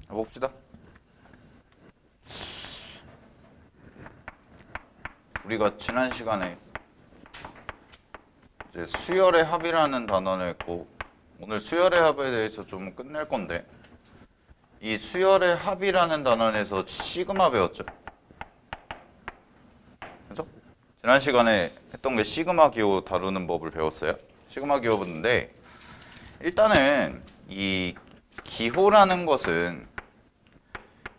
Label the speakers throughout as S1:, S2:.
S1: 봅시다. 우리가 지난 시간에 이제 수열의 합이라는 단어를 했고, 오늘 수열의 합에 대해서 좀 끝낼 건데, 이 수열의 합이라는 단원에서 시그마 배웠죠. 그래서 지난 시간에 했던 게 시그마 기호 다루는 법을 배웠어요. 시그마 기호인데, 일단은 이 기호라는 것은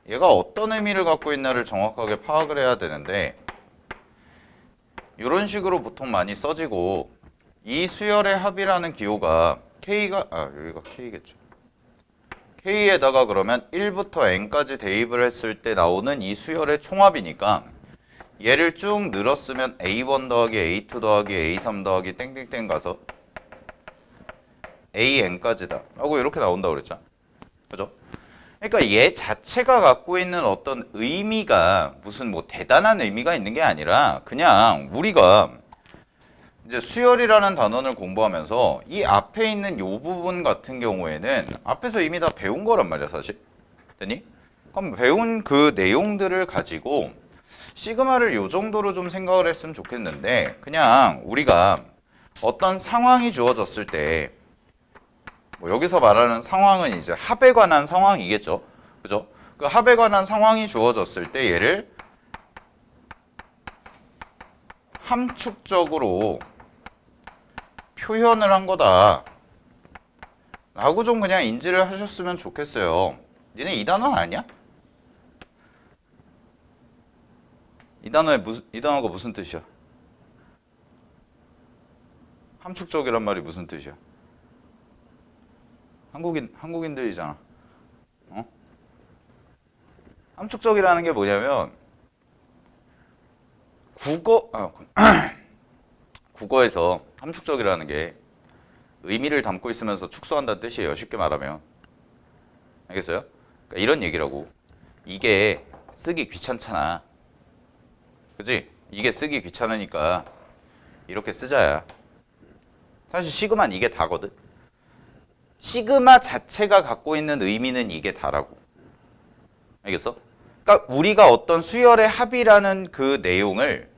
S1: 얘가 어떤 의미를 갖고 있나를 정확하게 파악을 해야 되는데, 이런 식으로 보통 많이 써지고, 이 수열의 합이라는 기호가 K가 여기가 K겠죠. K에다가 그러면 1부터 N까지 대입을 했을 때 나오는 이 수열의 총합이니까, 얘를 쭉 늘었으면 A1 더하기 A2 더하기 A3 더하기 땡땡땡 가서 AN까지다 라고 이렇게 나온다고 그랬죠. 그죠? 그러니까 얘 자체가 갖고 있는 어떤 의미가 무슨 뭐 대단한 의미가 있는 게 아니라, 그냥 우리가 이제 수열이라는 단원을 공부하면서 이 앞에 있는 요 부분 같은 경우에는 앞에서 이미 다 배운 거란 말이야, 사실. 됐니? 그럼 배운 그 내용들을 가지고 시그마를 요 정도로 좀 생각을 했으면 좋겠는데, 그냥 우리가 어떤 상황이 주어졌을 때, 뭐 여기서 말하는 상황은 이제 합에 관한 상황이겠죠. 그죠? 그 합에 관한 상황이 주어졌을 때 얘를 함축적으로 표현을 한 거다 라고 좀 그냥 인지를 하셨으면 좋겠어요. 니네 이 단어는 아니야? 이 단어가 무슨 뜻이야? 함축적이란 말이 무슨 뜻이야? 한국인들이잖아. 어? 함축적이라는 게 뭐냐면, 국어에서 함축적이라는 게 의미를 담고 있으면서 축소한다는 뜻이에요. 쉽게 말하면. 알겠어요? 그러니까 이런 얘기라고. 이게 쓰기 귀찮잖아. 그지? 이게 쓰기 귀찮으니까 이렇게 쓰자야. 사실 시그마는 이게 다거든. 시그마 자체가 갖고 있는 의미는 이게 다라고. 알겠어? 그러니까 우리가 어떤 수열의 합이라는 그 내용을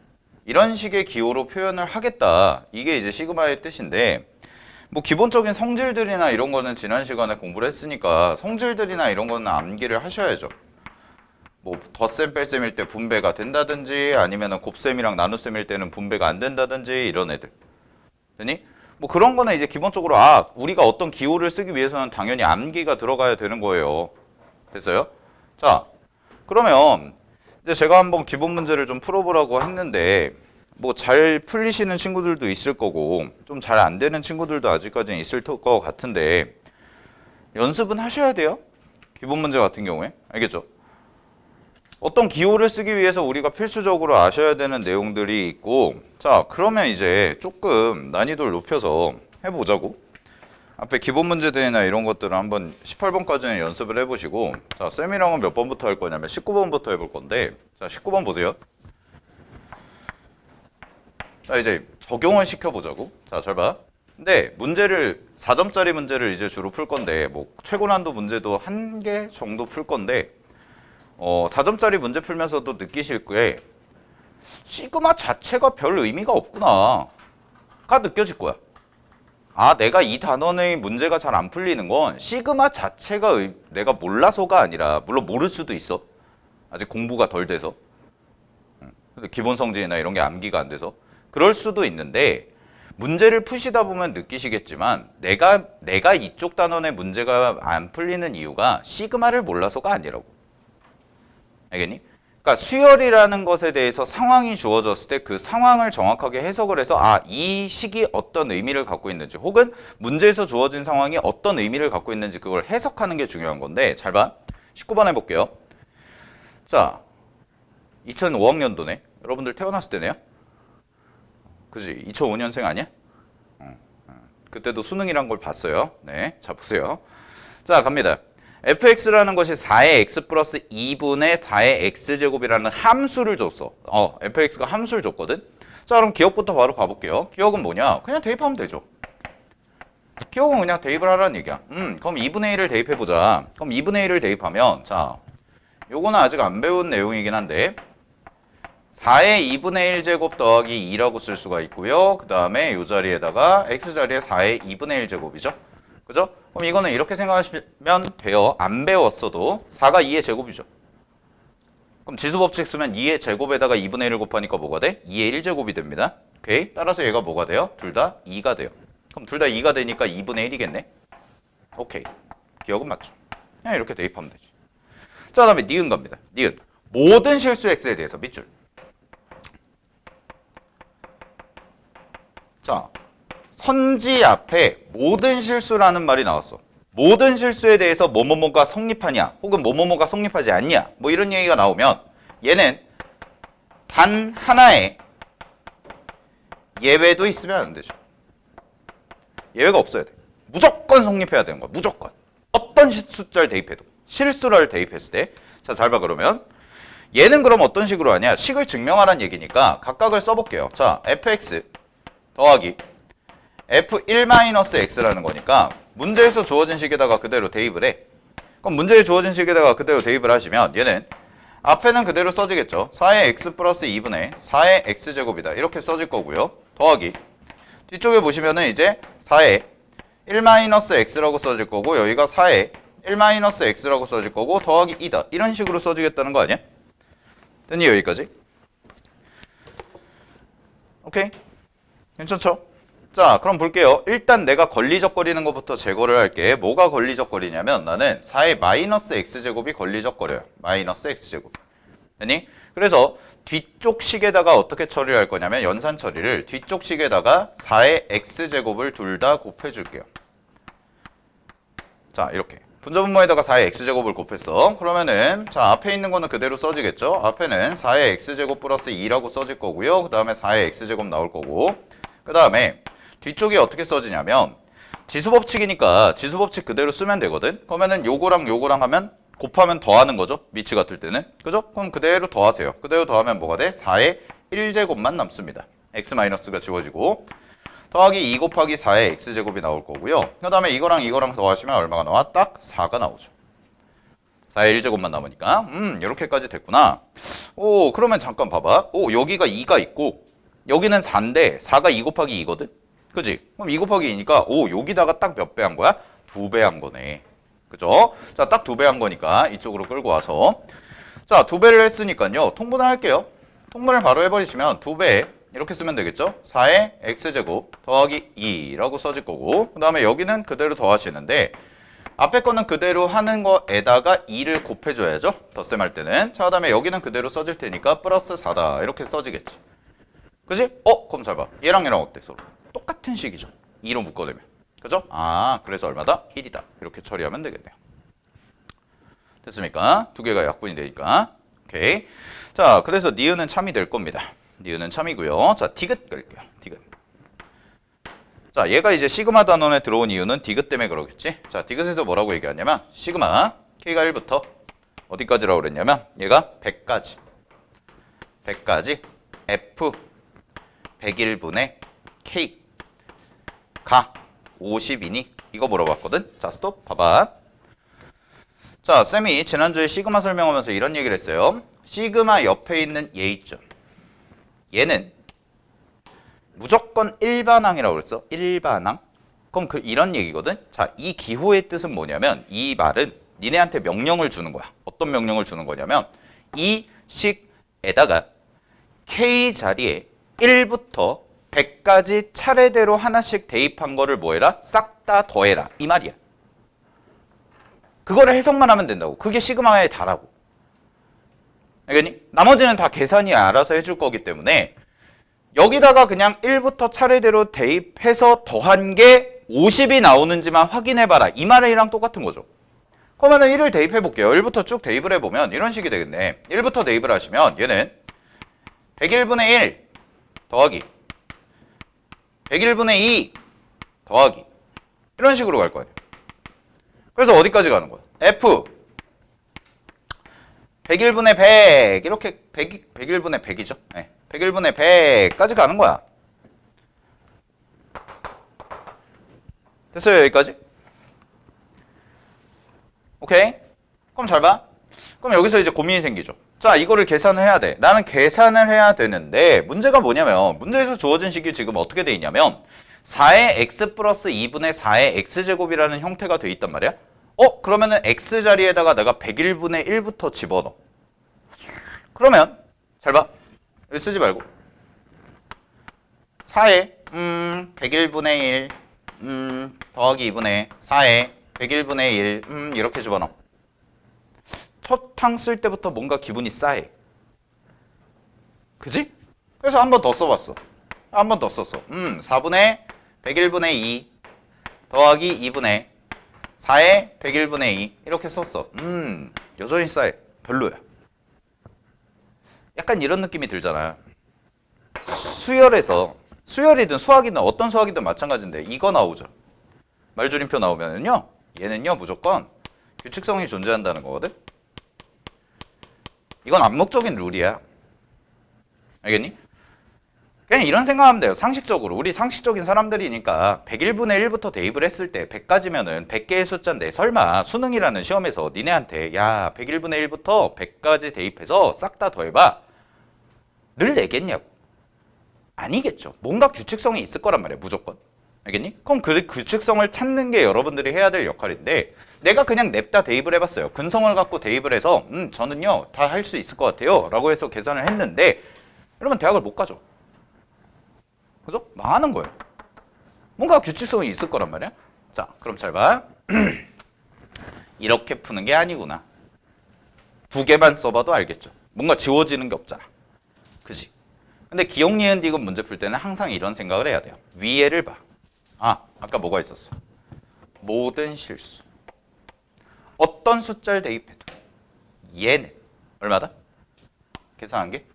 S1: 이런 식의 기호로 표현을 하겠다. 이게 이제 시그마의 뜻인데, 뭐 기본적인 성질들이나 이런 거는 지난 시간에 공부를 했으니까 성질들이나 이런 거는 암기를 하셔야죠. 뭐 덧셈 뺄셈일 때 분배가 된다든지, 아니면은 곱셈이랑 나눗셈일 때는 분배가 안 된다든지, 이런 애들. 되니? 뭐 그런 거는 이제 기본적으로 우리가 어떤 기호를 쓰기 위해서는 당연히 암기가 들어가야 되는 거예요. 됐어요? 자, 그러면 이제 제가 한번 기본 문제를 좀 풀어보라고 했는데, 뭐 잘 풀리시는 친구들도 있을 거고 좀 잘 안 되는 친구들도 아직까지는 있을 것 같은데, 연습은 하셔야 돼요. 기본 문제 같은 경우에. 알겠죠? 어떤 기호를 쓰기 위해서 우리가 필수적으로 아셔야 되는 내용들이 있고, 자, 그러면 이제 조금 난이도를 높여서 해보자고. 앞에 기본 문제들이나 이런 것들을 한번 18번까지는 연습을 해보시고, 자, 쌤이랑은 몇 번부터 할 거냐면 19번부터 해볼 건데, 자, 19번 보세요. 자, 이제 적용을 시켜보자고. 자, 잘 봐. 근데 문제를 4점짜리 문제를 이제 주로 풀 건데, 뭐 최고 난도 문제도 1개 정도 풀 건데, 4점짜리 문제 풀면서도 느끼실 게 시그마 자체가 별 의미가 없구나가 느껴질 거야. 내가 이 단원의 문제가 잘 안 풀리는 건 시그마 자체가 내가 몰라서가 아니라, 물론 모를 수도 있어. 아직 공부가 덜 돼서. 기본 성질이나 이런 게 암기가 안 돼서. 그럴 수도 있는데, 문제를 푸시다 보면 느끼시겠지만 내가 이쪽 단원의 문제가 안 풀리는 이유가 시그마를 몰라서가 아니라고. 알겠니? 그러니까 수열이라는 것에 대해서 상황이 주어졌을 때 그 상황을 정확하게 해석을 해서 이 식이 어떤 의미를 갖고 있는지, 혹은 문제에서 주어진 상황이 어떤 의미를 갖고 있는지 그걸 해석하는 게 중요한 건데, 잘 봐. 19번 해볼게요. 자, 2005학년도네. 여러분들 태어났을 때네요. 그지? 2005년생 아니야? 그때도 수능이란 걸 봤어요. 네, 자 보세요. 자, 갑니다. fx라는 것이 4의 x 플러스 2분의 4의 x제곱이라는 함수를 줬어. fx가 함수를 줬거든. 자, 그럼 기억부터 바로 가볼게요. 기억은 뭐냐? 그냥 대입하면 되죠. 기억은 그냥 대입을 하라는 얘기야. 그럼 2분의 1을 대입해보자. 그럼 2분의 1을 대입하면, 자, 요거는 아직 안 배운 내용이긴 한데, 4의 2분의 1제곱 더하기 2라고 쓸 수가 있고요. 그 다음에 이 자리에다가 x자리에 4의 2분의 1제곱이죠. 그죠? 그럼 이거는 이렇게 생각하시면 돼요. 안 배웠어도 4가 2의 제곱이죠. 그럼 지수법칙 쓰면 2의 제곱에다가 2분의 1을 곱하니까 뭐가 돼? 2의 1제곱이 됩니다. 오케이? 따라서 얘가 뭐가 돼요? 둘 다 2가 돼요. 그럼 둘 다 2가 되니까 2분의 1이겠네? 오케이. 기억은 맞죠? 그냥 이렇게 대입하면 되지. 자, 그 다음에 니은 갑니다. 니은. 모든 실수 x에 대해서 밑줄. 자, 선지 앞에 모든 실수라는 말이 나왔어. 모든 실수에 대해서 뭐뭐뭐가 성립하냐 혹은 뭐뭐뭐가 성립하지 않냐 뭐 이런 얘기가 나오면 얘는 단 하나의 예외도 있으면 안 되죠. 예외가 없어야 돼. 무조건 성립해야 되는 거야. 무조건. 어떤 숫자를 대입해도. 실수를 대입했을 때. 자, 잘 봐 그러면. 얘는 그럼 어떤 식으로 하냐. 식을 증명하라는 얘기니까 각각을 써볼게요. 자, fx 더하기 f1-x라는 거니까 문제에서 주어진 식에다가 그대로 대입을 해. 그럼 문제에 주어진 식에다가 그대로 대입을 하시면 얘는 앞에는 그대로 써지겠죠. 4의 x 플러스 2분의 4의 x제곱이다. 이렇게 써질 거고요. 더하기 뒤쪽에 보시면은 이제 4의 1-x라고 써질 거고 여기가 4의 1-x라고 써질 거고 더하기 2다. 이런 식으로 써지겠다는 거 아니야? 됐니 여기까지? 오케이? 괜찮죠? 자, 그럼 볼게요. 일단 내가 걸리적거리는 것부터 제거를 할게. 뭐가 걸리적거리냐면 나는 4의 마이너스 x제곱이 걸리적거려요. 마이너스 x제곱. 됐니? 그래서 뒤쪽 식에다가 어떻게 처리를 할 거냐면 연산 처리를 뒤쪽 식에다가 4의 x제곱을 둘 다 곱해줄게요. 자, 이렇게. 분자분모에다가 4의 x제곱을 곱했어. 그러면은 자 앞에 있는 거는 그대로 써지겠죠. 앞에는 4의 x제곱 플러스 2라고 써질 거고요. 그 다음에 4의 x제곱 나올 거고 그 다음에 뒤쪽이 어떻게 써지냐면 지수법칙이니까 지수법칙 그대로 쓰면 되거든. 그러면은 요거랑 요거랑 하면 곱하면 더하는 거죠. 미치 같을 때는. 그죠? 그럼 그대로 더하세요. 그대로 더하면 뭐가 돼? 4의 1제곱만 남습니다. x-가 지워지고 더하기 2 곱하기 4의 x제곱이 나올 거고요. 그 다음에 이거랑 이거랑 더하시면 얼마가 나와? 딱 4가 나오죠. 4의 1제곱만 남으니까 이렇게까지 됐구나. 오 그러면 잠깐 봐봐. 오 여기가 2가 있고 여기는 4인데 4가 2 곱하기 2거든? 그지? 그럼 2 곱하기 2니까 오 여기다가 딱 몇 배 한 거야? 2배 한 거네. 그죠? 자, 딱 2배 한 거니까 이쪽으로 끌고 와서 자, 2배를 했으니까요. 통분을 할게요. 통분을 바로 해버리시면 2배 이렇게 쓰면 되겠죠? 4의 x제곱 더하기 2라고 써질 거고 그 다음에 여기는 그대로 더하시는데 앞에 거는 그대로 하는 거에다가 2를 곱해줘야죠. 덧셈 할 때는. 자, 그 다음에 여기는 그대로 써질 테니까 플러스 4다. 이렇게 써지겠지. 그지? 그럼 잘 봐. 얘랑 얘랑 어때 서로? 똑같은 식이죠. 2로 묶어내면. 그죠? 아, 그래서 얼마다? 1이다. 이렇게 처리하면 되겠네요. 됐습니까? 두 개가 약분이 되니까. 오케이. 자, 그래서 니은은 참이 될 겁니다. 니은은 참이고요. 자, 디귿 그릴게요. 디귿. 자, 얘가 이제 시그마 단원에 들어온 이유는 디귿 때문에 그러겠지? 자, 디귿에서 뭐라고 얘기하냐면 시그마 K가 1부터 어디까지라고 그랬냐면 얘가 100까지. 100까지 F 101분의 K 가 50이니 이거 물어봤거든? 자, 스톱. 봐봐. 자, 쌤이 지난주에 시그마 설명하면서 이런 얘기를 했어요. 시그마 옆에 있는 A점. 얘는 무조건 일반항이라고 그랬어. 일반항. 그럼 이런 얘기거든. 자, 이 기호의 뜻은 뭐냐면 이 말은 니네한테 명령을 주는 거야. 어떤 명령을 주는 거냐면 이 식에다가 K 자리에 1부터 100까지 차례대로 하나씩 대입한 거를 뭐 해라? 싹 다 더해라. 이 말이야. 그거를 해석만 하면 된다고. 그게 시그마의 다라고. 알겠니? 나머지는 다 계산이 알아서 해줄 거기 때문에 여기다가 그냥 1부터 차례대로 대입해서 더한 게 50이 나오는지만 확인해봐라. 이 말이랑 똑같은 거죠. 그러면 1을 대입해 볼게요. 1부터 쭉 대입을 해보면 이런 식이 되겠네. 1부터 대입을 하시면 얘는 101분의 1 더하기 101분의 2 더하기 이런 식으로 갈 거 아니에요. 그래서 어디까지 가는 거야? F 101분의 100 이렇게 101분의 100이죠. 네. 101분의 100까지 가는 거야. 됐어요, 여기까지? 오케이? 그럼 잘 봐. 그럼 여기서 이제 고민이 생기죠. 자, 이거를 계산을 해야 돼. 나는 계산을 해야 되는데 문제가 뭐냐면 문제에서 주어진 식이 지금 어떻게 돼 있냐면 4의 x 플러스 2분의 4의 x제곱이라는 형태가 돼 있단 말이야. 그러면은 x 자리에다가 내가 101분의 1부터 집어넣어. 그러면 잘 봐. 여기 쓰지 말고 4의 101분의 1 더하기 2분의 4의 101분의 1 이렇게 집어넣어. 첫 항 쓸 때부터 뭔가 기분이 싸해. 그지? 그래서 한 번 더 써봤어. 한 번 더 썼어. 4분의 101분의 2 더하기 2분의 4의 101분의 2 이렇게 썼어. 여전히 싸해. 별로야. 약간 이런 느낌이 들잖아. 수열에서 수열이든 수학이든 어떤 수학이든 마찬가지인데 이거 나오죠. 말줄임표 나오면은요. 얘는요 무조건 규칙성이 존재한다는 거거든. 이건 암묵적인 룰이야. 알겠니? 그냥 이런 생각하면 돼요. 상식적으로. 우리 상식적인 사람들이니까 101분의 1부터 대입을 했을 때 100까지면은 100개의 숫자인데 설마 수능이라는 시험에서 니네한테 야 101분의 1부터 100까지 대입해서 싹 다 더해봐 를 내겠냐고. 아니겠죠. 뭔가 규칙성이 있을 거란 말이야. 무조건. 알겠니? 그럼 그 규칙성을 찾는 게 여러분들이 해야 될 역할인데 내가 그냥 냅다 대입을 해봤어요. 근성을 갖고 대입을 해서 저는요 다 할 수 있을 것 같아요 라고 해서 계산을 했는데 여러분 대학을 못 가죠. 그죠? 망하는 거예요. 뭔가 규칙성이 있을 거란 말이야. 자 그럼 잘 봐. 이렇게 푸는 게 아니구나. 두 개만 써봐도 알겠죠. 뭔가 지워지는 게 없잖아. 그지? 근데 기억, 니은, 디귿 문제 풀 때는 항상 이런 생각을 해야 돼요. 위에를 봐. 아까 뭐가 있었어? 모든 실수. 어떤 숫자를 대입해도 얘는 얼마다? 계산한 게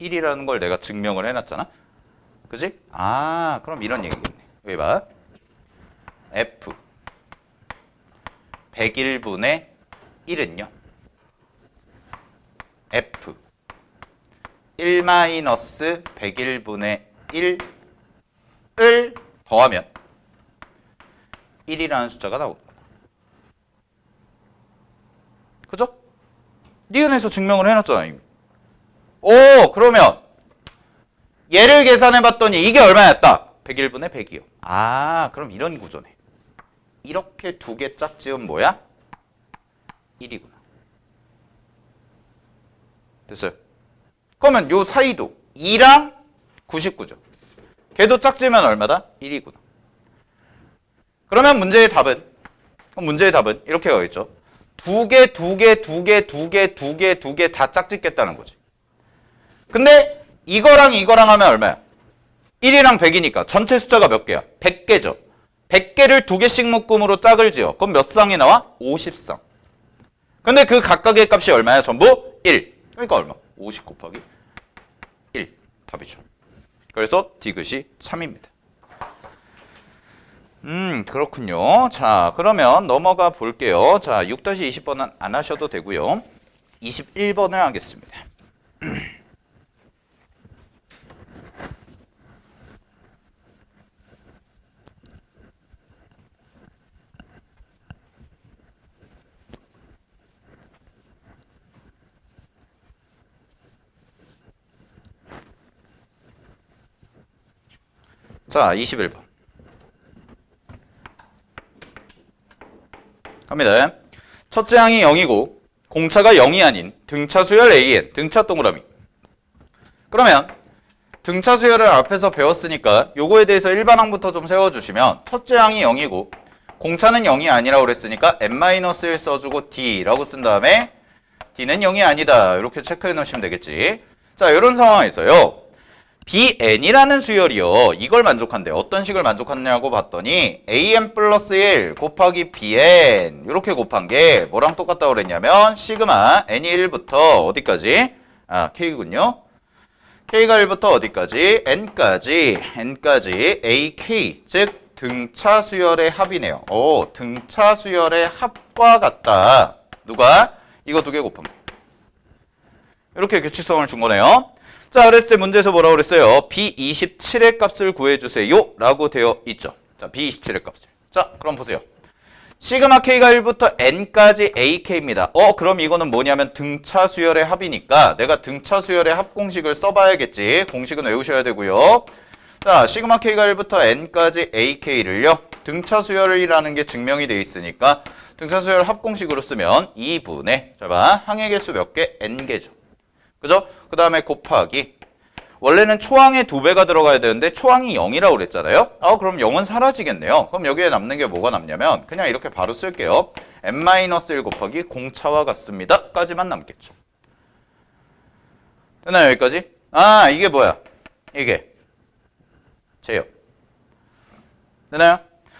S1: 1이라는 걸 내가 증명을 해놨잖아. 그지? 그럼 이런 얘기겠네. 여기 봐. F 101분의 1은요. F 1-101분의 1을 더하면 1이라는 숫자가 나옵니다. 그죠? 니은에서 증명을 해놨잖아 이미. 그러면 얘를 계산해봤더니 이게 얼마였다? 101분의 100이요. 그럼 이런 구조네. 이렇게 두 개 짝지은 뭐야? 1이구나. 됐어요? 그러면 요 사이도 2랑 99죠. 걔도 짝지면 얼마다? 1이구나. 그러면 문제의 답은 이렇게 가겠죠. 두 개 다 짝짓겠다는 거지. 근데 이거랑 하면 얼마야? 1이랑 100이니까 전체 숫자가 몇 개야? 100개죠. 100개를 두 개씩 묶음으로 짝을 지어. 그럼 몇 쌍이 나와? 50쌍. 근데 그 각각의 값이 얼마야? 전부 1. 그러니까 얼마? 50 곱하기 1. 답이죠. 그래서 디귿이 3입니다. 그렇군요. 자, 그러면 넘어가 볼게요. 자, 6-20번은 안 하셔도 되고요. 21번을 하겠습니다. 자, 21번. 갑니다. 첫째 항이 0이고 공차가 0이 아닌 등차 수열 AN, 등차 동그라미. 그러면 등차 수열을 앞에서 배웠으니까 요거에 대해서 일반항부터 좀 세워주시면 첫째 항이 0이고 공차는 0이 아니라고 그랬으니까 n-1 써주고 D라고 쓴 다음에 D는 0이 아니다. 이렇게 체크해 놓으시면 되겠지. 자, 이런 상황에서요. BN이라는 수열이요. 이걸 만족한대. 어떤 식을 만족하냐고 봤더니 AN 플러스 1 곱하기 BN 이렇게 곱한 게 뭐랑 똑같다고 그랬냐면 시그마 N이 1부터 어디까지? K군요. K가 1부터 어디까지? N까지 AK 즉 등차 수열의 합이네요. 등차 수열의 합과 같다. 누가? 이거 두 개 곱한 거. 이렇게 규칙성을 준 거네요. 자, 그랬을 때 문제에서 뭐라고 그랬어요? B27의 값을 구해주세요 라고 되어 있죠. 자, B27의 값을. 자, 그럼 보세요. 시그마 K가 1부터 N까지 AK입니다. 그럼 이거는 뭐냐면 등차 수열의 합이니까 내가 등차 수열의 합 공식을 써봐야겠지. 공식은 외우셔야 되고요. 자, 시그마 K가 1부터 N까지 AK를요. 등차 수열이라는 게 증명이 돼 있으니까 등차 수열 합 공식으로 쓰면 2분의 자 봐. 항의 개수 몇 개? N개죠. 그죠? 그 다음에 곱하기 원래는 초항의 2배가 들어가야 되는데 초항이 0이라고 그랬잖아요. 그럼 0은 사라지겠네요. 그럼 여기에 남는 게 뭐가 남냐면 그냥 이렇게 바로 쓸게요. n-1 곱하기 공차와 같습니다. 까지만 남겠죠. 되나요? 여기까지? 이게 뭐야? 이게 제요. 되나요?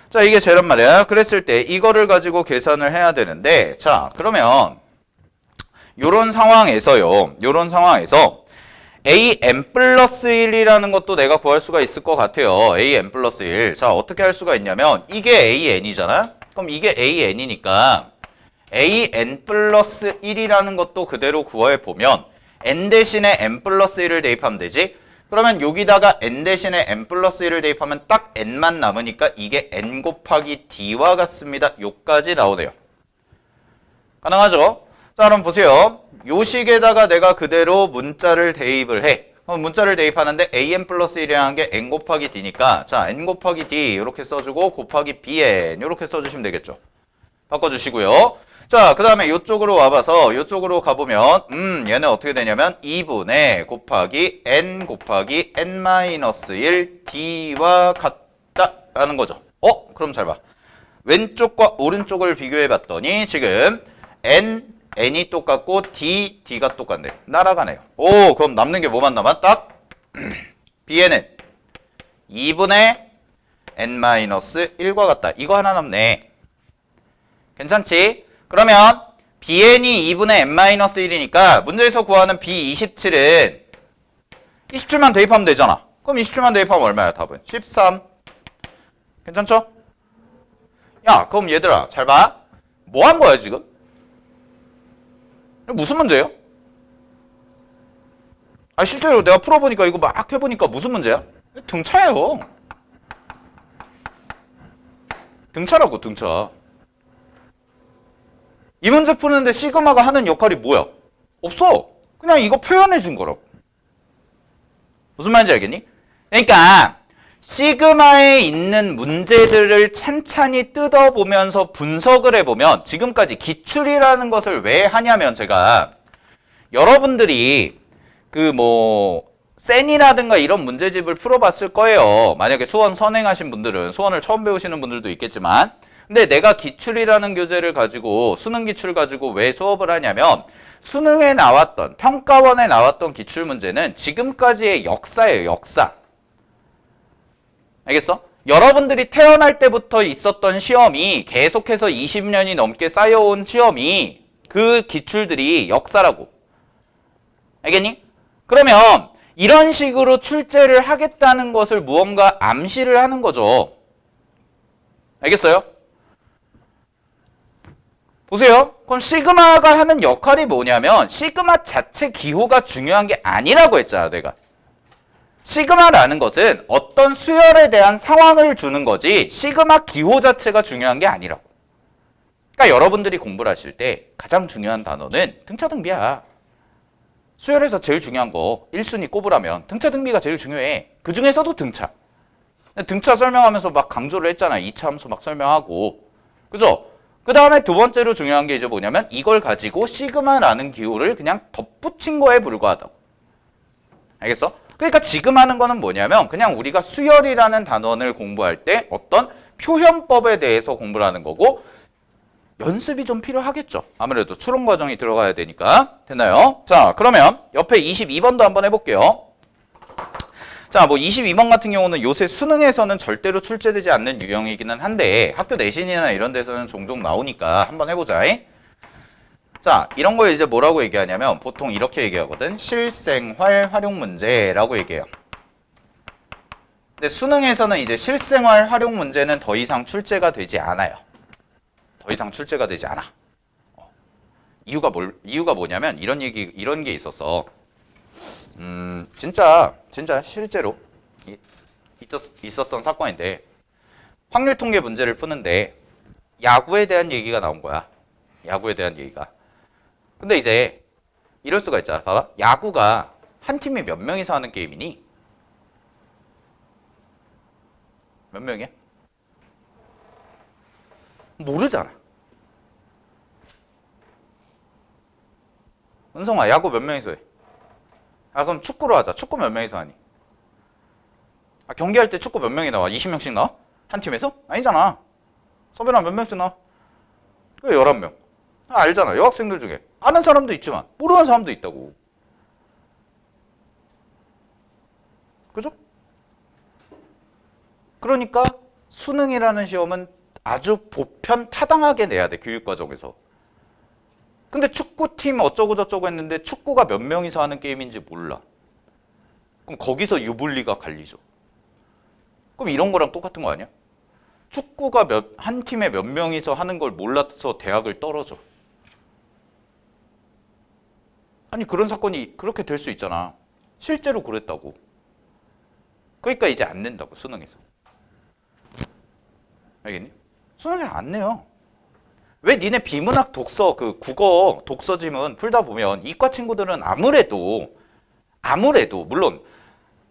S1: 자, 이게 제란 말이야. 그랬을 때 이거를 가지고 계산을 해야 되는데 자, 그러면 요런 상황에서요. 요런 상황에서 an 플러스 1이라는 것도 내가 구할 수가 있을 것 같아요. an 플러스 1. 자, 어떻게 할 수가 있냐면 이게 an이잖아. 그럼 이게 an이니까 an 플러스 1이라는 것도 그대로 구해보면 n 대신에 n 플러스 1을 대입하면 되지. 그러면 여기다가 n 대신에 n 플러스 1을 대입하면 딱 n만 남으니까 이게 n 곱하기 d와 같습니다. 요까지 나오네요. 가능하죠? 자, 그럼 보세요. 요 식에다가 내가 그대로 문자를 대입을 해. 그럼 문자를 대입하는데 an 플러스 1이라는 게 n 곱하기 d니까 자, n 곱하기 d 이렇게 써주고 곱하기 bn 이렇게 써주시면 되겠죠. 바꿔주시고요. 자, 그 다음에 이쪽으로 와봐서 이쪽으로 가보면 얘는 어떻게 되냐면 2분의 곱하기 n 곱하기 n-1 d와 같다라는 거죠. 그럼 잘 봐. 왼쪽과 오른쪽을 비교해봤더니 지금 n이 똑같고 d가 똑같네. 날아가네요. 그럼 남는 게 뭐만 남아? 딱 bn은 2분의 n-1과 같다. 이거 하나 남네. 괜찮지? 그러면 bn이 2분의 n-1이니까 문제에서 구하는 b27은 27만 대입하면 되잖아. 그럼 27만 대입하면 얼마야? 답은 13. 괜찮죠? 야, 그럼 얘들아 잘 봐. 뭐 한 거야 지금? 무슨 문제예요? 실제로 내가 풀어보니까 이거 막 해보니까 무슨 문제야? 등차예요. 등차라고, 등차. 이 문제 푸는데 시그마가 하는 역할이 뭐야? 없어. 그냥 이거 표현해 준 거라고. 무슨 말인지 알겠니? 그러니까 시그마에 있는 문제들을 찬찬히 뜯어보면서 분석을 해보면 지금까지 기출이라는 것을 왜 하냐면 제가 여러분들이 센이라든가 이런 문제집을 풀어봤을 거예요. 만약에 수원 선행하신 분들은 수원을 처음 배우시는 분들도 있겠지만 근데 내가 기출이라는 교재를 가지고 수능 기출 가지고 왜 수업을 하냐면 수능에 나왔던 평가원에 나왔던 기출 문제는 지금까지의 역사예요. 역사. 알겠어? 여러분들이 태어날 때부터 있었던 시험이 계속해서 20년이 넘게 쌓여온 시험이 그 기출들이 역사라고. 알겠니? 그러면 이런 식으로 출제를 하겠다는 것을 무언가 암시를 하는 거죠. 알겠어요? 보세요. 그럼 시그마가 하는 역할이 뭐냐면 시그마 자체 기호가 중요한 게 아니라고 했잖아, 내가. 시그마라는 것은 어떤 수열에 대한 상황을 주는 거지 시그마 기호 자체가 중요한 게 아니라고. 그러니까 여러분들이 공부를 하실 때 가장 중요한 단어는 등차등비야. 수열에서 제일 중요한 거 1순위 꼽으라면 등차등비가 제일 중요해. 그 중에서도 등차. 등차 설명하면서 막 강조를 했잖아. 2차 함수 막 설명하고. 그죠? 그 다음에 두 번째로 중요한 게 이제 뭐냐면 이걸 가지고 시그마라는 기호를 그냥 덧붙인 거에 불과하다고. 알겠어? 그러니까 지금 하는 거는 뭐냐면 그냥 우리가 수열이라는 단원을 공부할 때 어떤 표현법에 대해서 공부를 하는 거고 연습이 좀 필요하겠죠. 아무래도 추론 과정이 들어가야 되니까. 됐나요? 자, 그러면 옆에 22번도 한번 해볼게요. 자, 22번 같은 경우는 요새 수능에서는 절대로 출제되지 않는 유형이기는 한데 학교 내신이나 이런 데서는 종종 나오니까 한번 해보자. 자, 이런 걸 이제 뭐라고 얘기하냐면 보통 이렇게 얘기하거든. 실생활 활용 문제라고 얘기해요. 근데 수능에서는 이제 실생활 활용 문제는 더 이상 출제가 되지 않아요. 더 이상 출제가 되지 않아. 이유가 뭐냐면 이런 게 있어서 진짜 실제로 있었던 사건인데 확률 통계 문제를 푸는데 야구에 대한 얘기가 나온 거야. 야구에 대한 얘기가. 근데 이제 이럴 수가 있잖아. 봐봐. 야구가 한 팀에 몇 명이서 하는 게임이니? 몇 명이야? 모르잖아. 은성아, 야구 몇 명이서 해? 아, 그럼 축구로 하자. 축구 몇 명이서 하니? 아, 경기할 때 축구 몇 명이 나와? 20명씩 나와? 한 팀에서? 아니잖아. 서변아 몇 명씩 나와? 그 11명. 아, 알잖아. 여학생들 중에. 아는 사람도 있지만 모르는 사람도 있다고. 그죠? 그러니까 수능이라는 시험은 아주 보편 타당하게 내야 돼. 교육과정에서. 근데 축구팀 어쩌고 저쩌고 했는데 축구가 몇 명이서 하는 게임인지 몰라. 그럼 거기서 유불리가 갈리죠. 그럼 이런 거랑 똑같은 거 아니야? 축구가 한 팀에 몇 명이서 하는 걸 몰라서 대학을 떨어져. 아니 그런 사건이 그렇게 될 수 있잖아. 실제로 그랬다고. 그러니까 이제 안 낸다고 수능에서. 알겠니? 수능에 안 내요. 왜 니네 비문학 독서 그 국어 독서 지문 풀다 보면 이과 친구들은 아무래도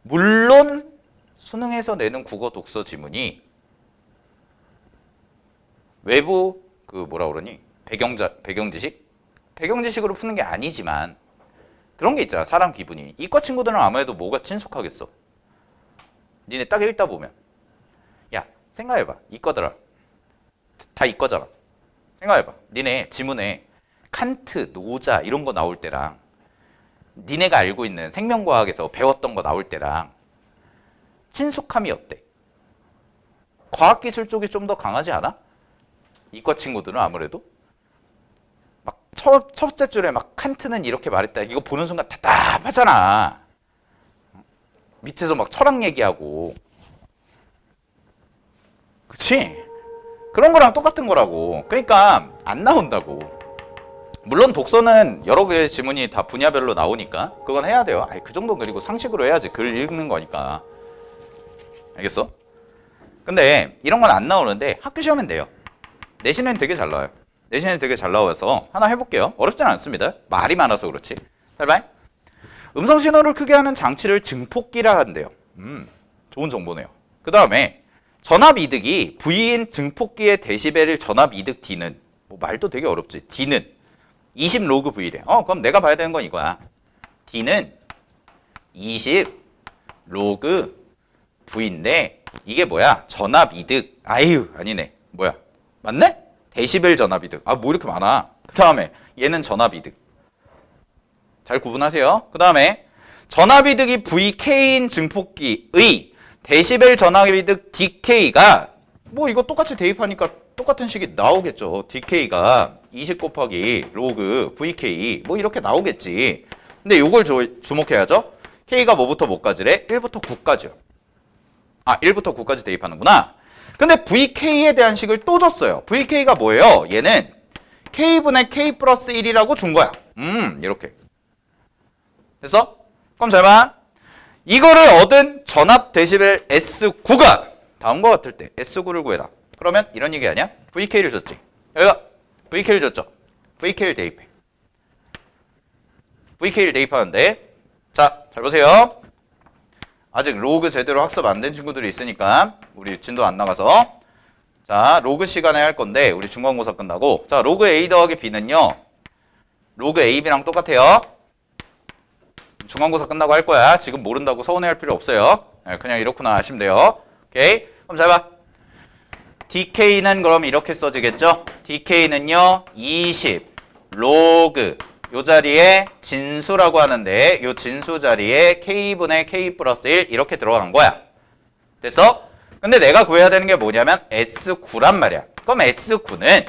S1: 물론 수능에서 내는 국어 독서 지문이 외부 그 뭐라 그러니 배경지식으로 푸는 게 아니지만 그런 게 있잖아. 사람 기분이. 이과 친구들은 아무래도 뭐가 친숙하겠어. 니네 딱 읽다 보면 야 생각해봐. 이과들아 다 이과잖아. 생각해봐. 니네 지문에 칸트, 노자 이런 거 나올 때랑 니네가 알고 있는 생명과학에서 배웠던 거 나올 때랑 친숙함이 어때? 과학기술 쪽이 좀 더 강하지 않아? 이과 친구들은 아무래도 막 첫째 줄에 막 칸트는 이렇게 말했다. 이거 보는 순간 답답하잖아. 밑에서 막 철학 얘기하고. 그치? 그런 거랑 똑같은 거라고. 그러니까 안 나온다고. 물론 독서는 여러 개의 지문이 다 분야별로 나오니까 그건 해야 돼요. 아니, 그 정도는 그리고 상식으로 해야지. 글 읽는 거니까. 알겠어? 근데 이런 건 안 나오는데 학교 시험엔 돼요. 내신은 되게 잘 나와요. 내신은 되게 잘 나와서 하나 해볼게요. 어렵진 않습니다. 말이 많아서 그렇지. 잘 봐. 음성 신호를 크게 하는 장치를 증폭기라 한대요. 좋은 정보네요. 그 다음에 전압 이득이 V인 증폭기의 데시벨 전압 이득 D는 뭐 말도 되게 어렵지. D는 20 로그 V래. 그럼 내가 봐야 되는 건 이거야. D는 20 로그 V인데 이게 뭐야? 전압 이득. 아유 아니네. 뭐야? 맞네? 데시벨 전압 이득. 아 뭐 이렇게 많아. 그 다음에 얘는 전압 이득. 잘 구분하세요. 그 다음에 전압 이득이 VK인 증폭기의 데시벨 전압 이득 DK가 뭐 이거 똑같이 대입하니까 똑같은 식이 나오겠죠. DK가 20 곱하기 로그 VK 뭐 이렇게 나오겠지. 근데 요걸 주목해야죠. K가 뭐부터 뭐까지래? 1부터 9까지요. 아 1부터 9까지 대입하는구나. 근데 VK에 대한 식을 또 줬어요. VK가 뭐예요? 얘는 K분의 K 플러스 1이라고 준 거야. 이렇게. 됐어? 그럼 잘 봐. 이거를 얻은 전압 데시벨 S9가 다음과 같을 때 S9를 구해라. 그러면 이런 얘기 아니야? VK를 줬지. 여기가 VK를 줬죠. VK를 대입해. VK를 대입하는데 자, 잘 보세요. 아직 로그 제대로 학습 안 된 친구들이 있으니까 우리 진도 안 나가서 자, 로그 시간에 할 건데 우리 중간고사 끝나고 자, 로그 A 더하기 B는요. 로그 AB랑 똑같아요. 중간고사 끝나고 할 거야. 지금 모른다고 서운해할 필요 없어요. 그냥 이렇구나 하시면 돼요. 오케이? 그럼 잘 봐. DK는 그럼 이렇게 써지겠죠? DK는요 20 로그 요 자리에 진수라고 하는데 요 진수 자리에 K분의 K 플러스 1 이렇게 들어간 거야. 됐어? 근데 내가 구해야 되는 게 뭐냐면 S9란 말이야. 그럼 S9는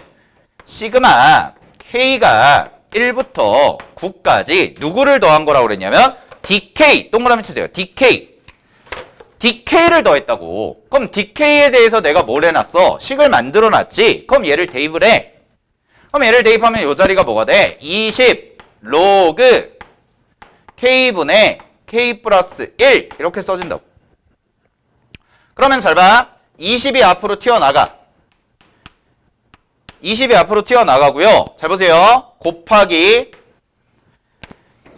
S1: 시그마 K가 1부터 9까지 누구를 더한 거라고 그랬냐면 DK 동그라미 치세요. DK를 더했다고. 그럼 DK에 대해서 내가 뭘 해놨어? 식을 만들어놨지. 그럼 얘를 대입을 해. 그럼 얘를 대입하면 이 자리가 뭐가 돼? 20 로그 K분의 K 플러스 1 이렇게 써진다고. 그러면 잘 봐. 20이 앞으로 튀어나가. 20이 앞으로 튀어나가고요. 잘 보세요. 곱하기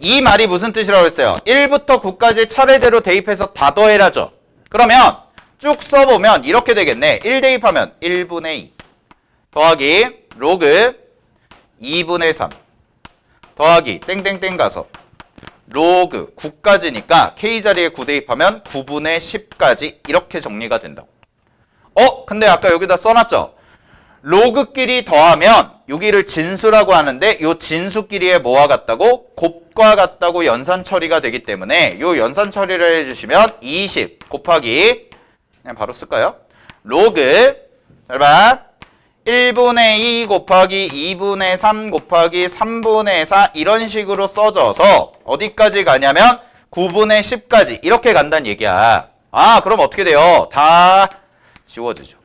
S1: 이 말이 무슨 뜻이라고 했어요? 1부터 9까지 차례대로 대입해서 다 더해라죠. 그러면 쭉 써보면 이렇게 되겠네. 1 대입하면 1분의 2 더하기 로그 2분의 3 더하기 땡땡땡 가서 로그 9까지니까 K자리에 9 대입하면 9분의 10까지 이렇게 정리가 된다고. 근데 아까 여기다 써놨죠? 로그끼리 더하면 여기를 진수라고 하는데 요 진수끼리의 뭐와 같다고? 곱과 같다고 연산 처리가 되기 때문에 요 연산 처리를 해주시면 20 곱하기 그냥 바로 쓸까요? 로그 잘 봐. 1분의 2 곱하기 2분의 3 곱하기 3분의 4 이런 식으로 써져서 어디까지 가냐면 9분의 10까지 이렇게 간다는 얘기야. 그럼 어떻게 돼요? 다 지워지죠.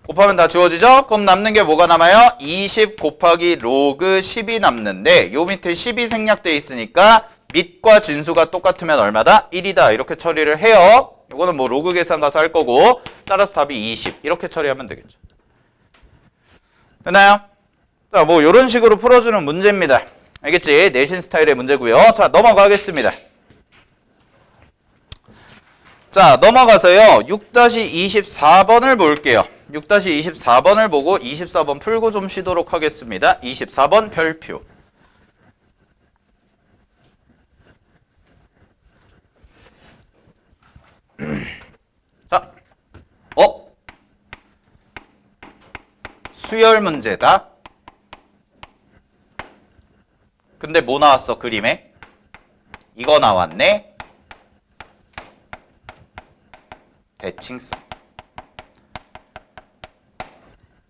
S1: 곱하면 다 지워지죠? 그럼 남는 게 뭐가 남아요? 20 곱하기 로그 10이 남는데 요 밑에 10이 생략돼 있으니까 밑과 진수가 똑같으면 얼마다? 1이다. 이렇게 처리를 해요. 이거는 뭐 로그 계산 가서 할 거고 따라서 답이 20 이렇게 처리하면 되겠죠. 됐나요? 자, 뭐 이런 식으로 풀어주는 문제입니다. 알겠지? 내신 스타일의 문제고요. 자, 넘어가겠습니다. 자, 넘어가서요. 6-24번을 볼게요. 6-24번을 보고 24번 풀고 좀 쉬도록 하겠습니다. 24번 별표. 자, 수열 문제다. 근데 뭐 나왔어, 그림에? 이거 나왔네. 대칭성.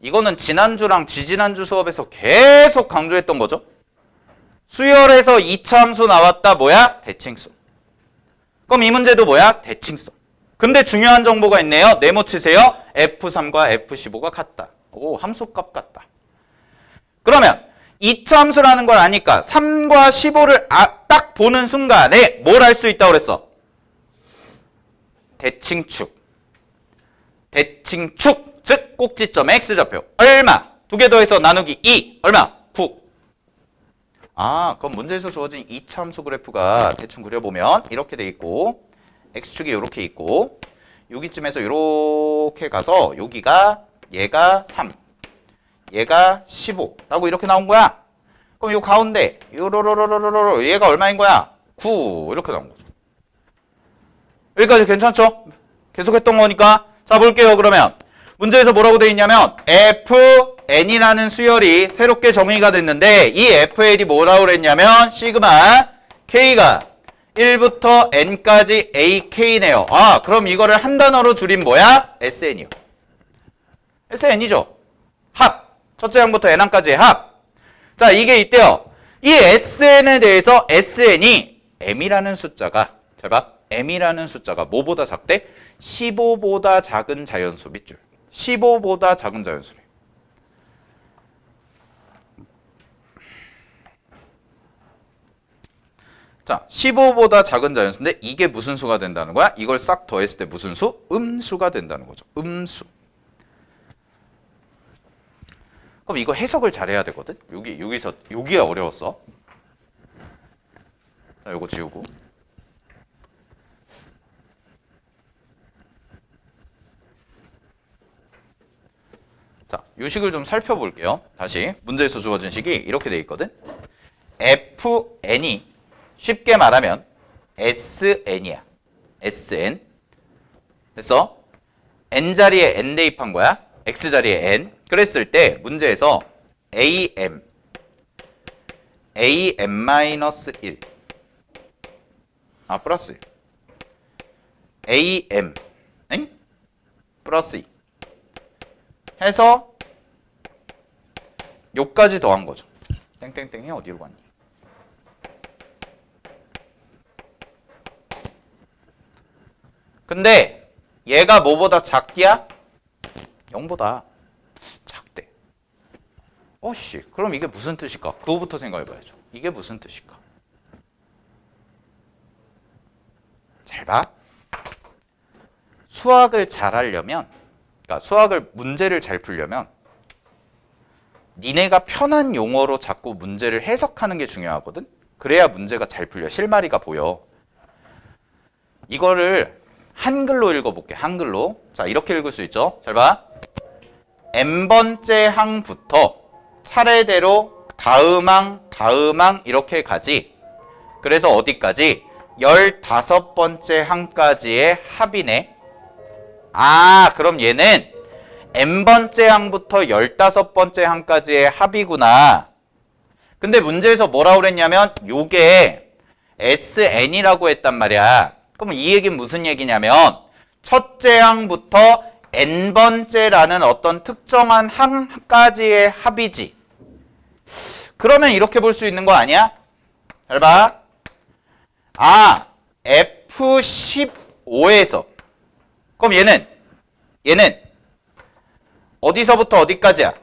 S1: 이거는 지난주랑 지지난주 수업에서 계속 강조했던 거죠. 수열에서 2차 함수 나왔다. 뭐야? 대칭성. 그럼 이 문제도 뭐야? 대칭성. 근데 중요한 정보가 있네요. 네모 치세요. F3과 F15가 같다. 오, 함수값 같다. 그러면 2차 함수라는 걸 아니까 3과 15를 딱 보는 순간에 뭘 할 수 있다고 그랬어? 대칭축. 대칭축. 즉 꼭지점의 x좌표. 얼마? 두 개 더해서 나누기 2. 얼마? 9. 그럼 문제에서 주어진 2차 함수 그래프가 대충 그려보면 이렇게 돼 있고 x축이 이렇게 있고 여기쯤에서 이렇게 가서 여기가 얘가 3, 얘가 15라고 이렇게 나온 거야. 그럼 요 가운데 요로로로로로 얘가 얼마인 거야? 9 이렇게 나온 거죠. 여기까지 괜찮죠? 계속 했던 거니까. 자, 볼게요. 그러면 문제에서 뭐라고 돼 있냐면 FN이라는 수열이 새롭게 정의가 됐는데 이 FL이 뭐라고 그랬냐면 시그마 K가 1부터 N까지 AK네요. 그럼 이거를 한 단어로 줄인 뭐야? SN이요. SN이죠. 합. 첫째 항부터 N항까지의 합. 자, 이게 있대요. 이 SN에 대해서 SN이 M이라는 숫자가, 잘 봐. M이라는 숫자가 뭐보다 작대? 15보다 작은 자연수 밑줄. 15보다 작은 자연수래. 자, 15보다 작은 자연수인데 이게 무슨 수가 된다는 거야? 이걸 싹 더했을 때 무슨 수? 음수가 된다는 거죠. 음수. 그럼 이거 해석을 잘해야 되거든? 여기가 어려웠어. 자, 요거 지우고. 자, 요 식을 좀 살펴볼게요. 다시 문제에서 주어진 식이 이렇게 돼 있거든. FN이 쉽게 말하면 SN이야. SN. 그래서 N자리에 N 대입한 거야. X자리에 N. 그랬을 때 문제에서 AM, AM-1 플러스 1 AM 플러스 2 해서 요까지 더한 거죠. 땡땡땡이 어디로 갔니? 근데 얘가 뭐보다 작기야? 0보다 작대. 그럼 이게 무슨 뜻일까? 그거부터 생각해봐야죠. 이게 무슨 뜻일까? 잘 봐. 수학을 잘 하려면, 그러니까 수학을 문제를 잘 풀려면 니네가 편한 용어로 자꾸 문제를 해석하는 게 중요하거든. 그래야 문제가 잘 풀려. 실마리가 보여. 이거를 한글로 읽어볼게. 한글로. 자, 이렇게 읽을 수 있죠. 잘 봐. n번째 항부터 차례대로 다음항 이렇게 가지. 그래서 어디까지? 15번째 항까지의 합이네. 아, 그럼 얘는 n번째 항부터 15번째 항까지의 합이구나. 근데 문제에서 뭐라고 그랬냐면 요게 SN이라고 했단 말이야. 그럼 이 얘기는 무슨 얘기냐면 첫째 항부터 n번째라는 어떤 특정한 항까지의 합이지. 그러면 이렇게 볼 수 있는 거 아니야? 잘 봐. 아, F15에서 그럼 얘는 어디서부터 어디까지야?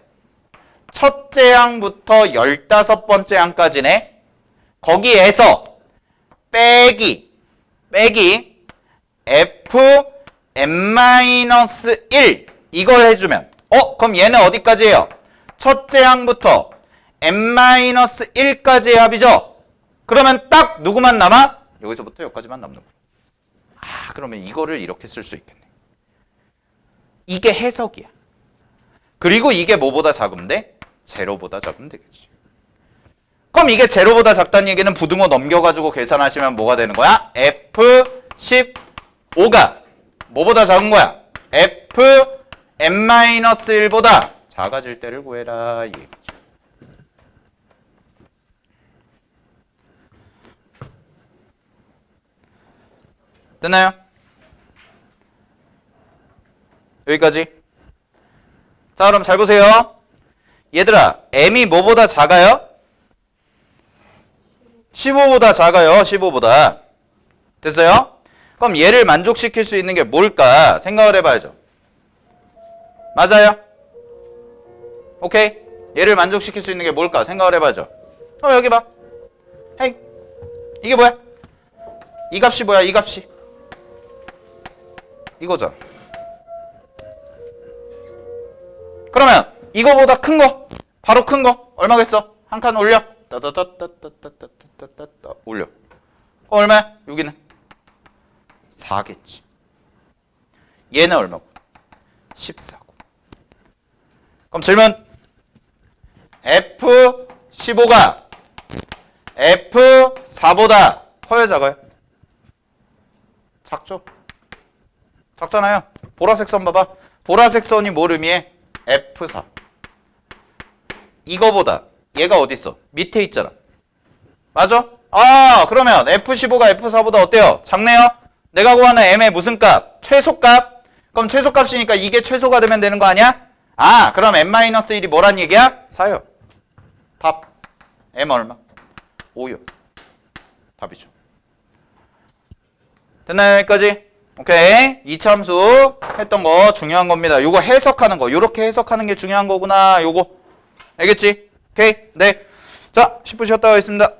S1: 첫째 항부터 15번째 항까지네. 거기에서 빼기 Fn-1 이걸 해주면 그럼 얘는 어디까지예요? 첫째 항부터 n-1까지의 합이죠? 그러면 딱 누구만 남아? 여기서부터 여기까지만 남는 거야. 아, 그러면 이거를 이렇게 쓸 수 있겠네. 이게 해석이야. 그리고 이게 뭐보다 작은데? 제로보다 작으면 되겠지. 그럼 이게 제로보다 작다는 얘기는 부등호 넘겨가지고 계산하시면 뭐가 되는 거야? F15가 뭐보다 작은 거야? Fn-1보다 작아질 때를 구해라. 이 얘기죠. 됐나요? 여기까지. 자, 그럼 잘 보세요. 얘들아, m이 뭐보다 작아요? 15보다 작아요. 15보다. 됐어요? 그럼 얘를 만족시킬 수 있는 게 뭘까? 생각을 해봐야죠. 맞아요? 오케이? 얘를 만족시킬 수 있는 게 뭘까? 생각을 해봐야죠. 여기 봐. 헤이. 이게 뭐야? 이 값이 뭐야? 이 값이. 이거잖아. 그러면 이거보다 큰 거, 바로 큰 거 얼마겠어? 한 칸 올려. 따따따따따따따따따 올려. 얼마야? 여기는 4겠지. 얘는 얼마고? 14고. 그럼 질문. F15가 F4보다 커요, 작아요? 작죠? 작잖아요. 보라색 선 봐봐. 보라색 선이 뭘 의미해? F4. 이거보다 얘가 어디 있어? 밑에 있잖아. 맞아? 아, 그러면 F15가 F4보다 어때요? 작네요? 내가 구하는 M의 무슨 값? 최소값? 그럼 최소값이니까 이게 최소가 되면 되는 거 아니야? 아, 그럼 M-1이 뭐란 얘기야? 4요. 답. M 얼마? 5요. 답이죠. 됐나요? 여기까지? 오케이. 이차함수 했던 거 중요한 겁니다. 요거 해석하는 거. 요렇게 해석하는 게 중요한 거구나. 요거. 알겠지? 오케이. 네. 자, 10분 쉬었다 가겠습니다.